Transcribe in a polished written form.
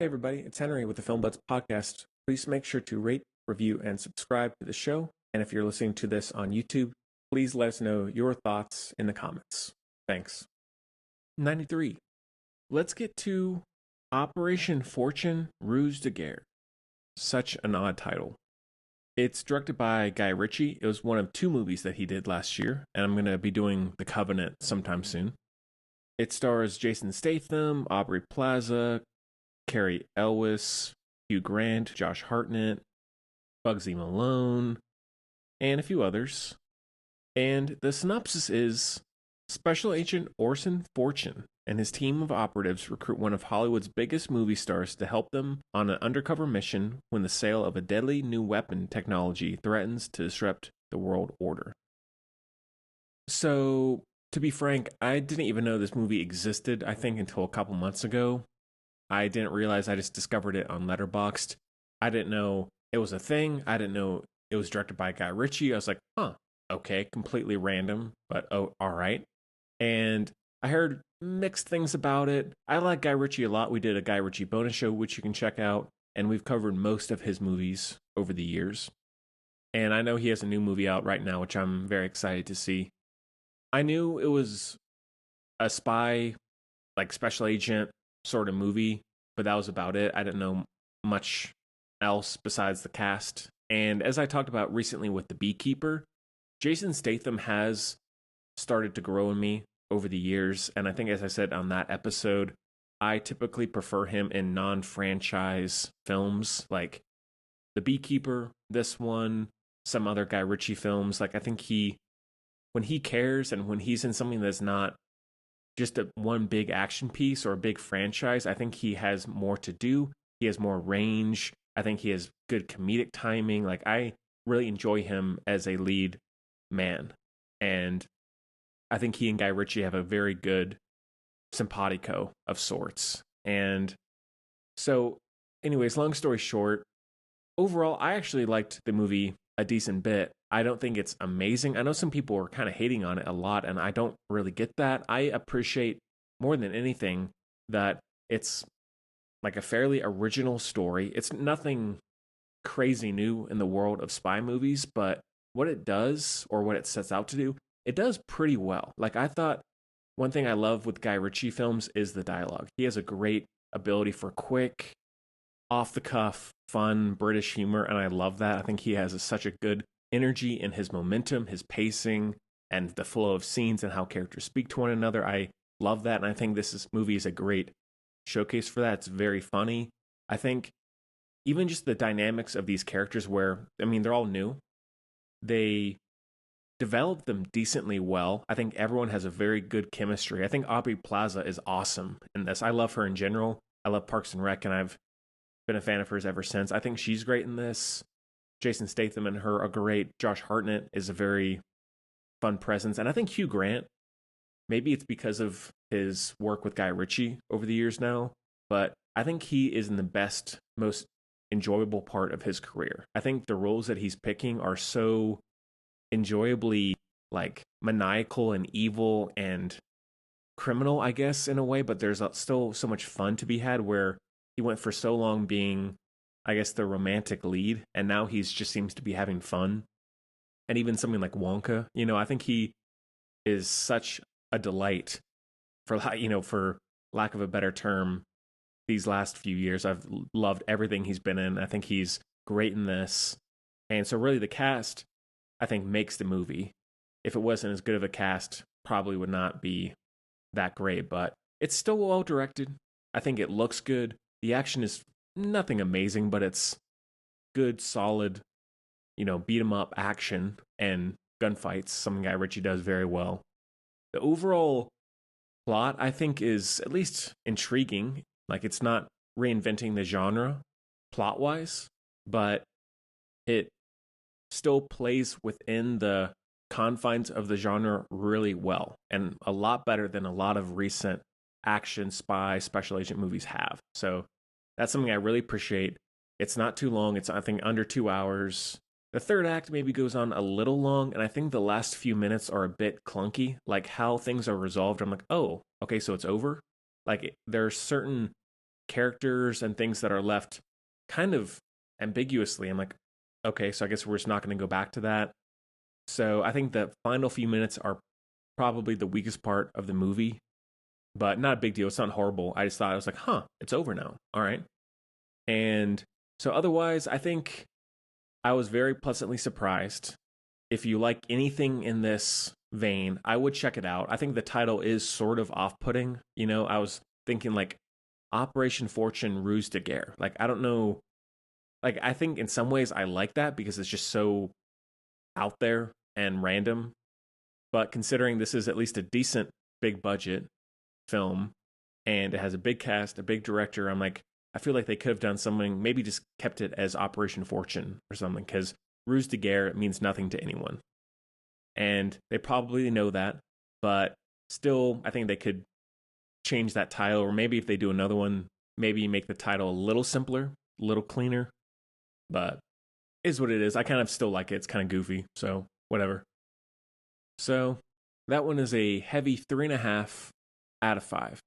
Hey everybody, it's Henry with the Film Buds podcast. Please make sure to rate, review, and subscribe to the show. And if you're listening to this on YouTube, please let us know your thoughts in the comments. Thanks. 93. Let's get to Operation Fortune Ruse de Guerre. Such an odd title. It's directed by Guy Ritchie. It was one of two movies that he did last year, and I'm going to be doing The Covenant sometime soon. It stars Jason Statham, Aubrey Plaza, Carrie Elwes, Hugh Grant, Josh Hartnett, Bugsy Malone, and a few others. And the synopsis is Special Agent Orson Fortune and his team of operatives recruit one of Hollywood's biggest movie stars to help them on an undercover mission when the sale of a deadly new weapon technology threatens to disrupt the world order. So, to be frank, I didn't even know this movie existed, I think, until a couple months ago. I didn't realize I just discovered it on Letterboxd. I didn't know it was a thing. I didn't know it was directed by Guy Ritchie. I was like, okay, completely random, but oh, all right. And I heard mixed things about it. I like Guy Ritchie a lot. We did a Guy Ritchie bonus show, which you can check out, and we've covered most of his movies over the years. And I know he has a new movie out right now, which I'm very excited to see. I knew it was a spy, like special agent sort of movie, but that was about it. I didn't know much else besides the cast. And as I talked about recently with The Beekeeper, Jason Statham has started to grow in me over the years. And I think, as I said on that episode, I typically prefer him in non-franchise films like The Beekeeper, this one, some other Guy Ritchie films. Like, I think when he cares and when he's in something that's not just one big action piece or a big franchise, I think he has more to do. He has more range. I think he has good comedic timing. Like, I really enjoy him as a lead man. And I think he and Guy Ritchie have a very good simpatico of sorts. And so, anyways, long story short, overall, I actually liked the movie a decent bit. I don't think it's amazing. I know some people are kind of hating on it a lot, and I don't really get that. I appreciate more than anything that it's like a fairly original story. It's nothing crazy new in the world of spy movies, but what it does, or what it sets out to do, it does pretty well. Like, I thought one thing I love with Guy Ritchie films is the dialogue. He has a great ability for quick, off the cuff, fun British humor, and I love that. I think he has such a good energy in his momentum, his pacing, and the flow of scenes and how characters speak to one another. I love that, and I think this movie is a great showcase for that. It's very funny. I think even just the dynamics of these characters, where, I mean, they're all new. They develop them decently well. I think everyone has a very good chemistry. I think Aubrey Plaza is awesome in this. I love her in general. I love Parks and Rec, and I've been a fan of hers ever since. I think she's great in this. Jason Statham and her are great. Josh Hartnett is a very fun presence. And I think Hugh Grant, maybe it's because of his work with Guy Ritchie over the years now, but I think he is in the best, most enjoyable part of his career. I think the roles that he's picking are so enjoyably, like, maniacal and evil and criminal, I guess, in a way, but there's still so much fun to be had, where he went for so long being, I guess, the romantic lead, and now he's just seems to be having fun. And even something like Wonka, I think he is such a delight, for lack of a better term. These last few years, I've loved everything he's been in. I think he's great in this. And so really the cast, I think, makes the movie. If it wasn't as good of a cast, probably would not be that great, but it's still well directed. I think it looks good. The action is nothing amazing, but it's good, solid, beat 'em up action and gunfights, something Guy Ritchie does very well. The overall plot, I think, is at least intriguing. Like, it's not reinventing the genre plot-wise, but it still plays within the confines of the genre really well, and a lot better than a lot of recent action spy special agent movies have. So that's something I really appreciate. It's not too long. It's, I think, under 2 hours. The third act maybe goes on a little long, and I think the last few minutes are a bit clunky, like how things are resolved. I'm like, oh, okay, so it's over? Like, there are certain characters and things that are left kind of ambiguously. I'm like, okay, so I guess we're just not going to go back to that. So I think the final few minutes are probably the weakest part of the movie, but not a big deal. It's not horrible. I just thought, I was like, huh, it's over now. All right. And so otherwise, I think I was very pleasantly surprised. If you like anything in this vein, I would check it out. I think the title is sort of off-putting. I was thinking like Operation Fortune Ruse de Guerre. Like, I don't know. Like, I think in some ways I like that because it's just so out there and random. But considering this is at least a decent big budget film and it has a big cast, a big director, I'm like, I feel like they could have done something, maybe just kept it as Operation Fortune or something, because Ruse de Guerre means nothing to anyone. And they probably know that, but still, I think they could change that title, or maybe if they do another one, maybe make the title a little simpler, a little cleaner. But it is what it is. I kind of still like it. It's kind of goofy, so whatever. So that one is a heavy 3.5 out of 5.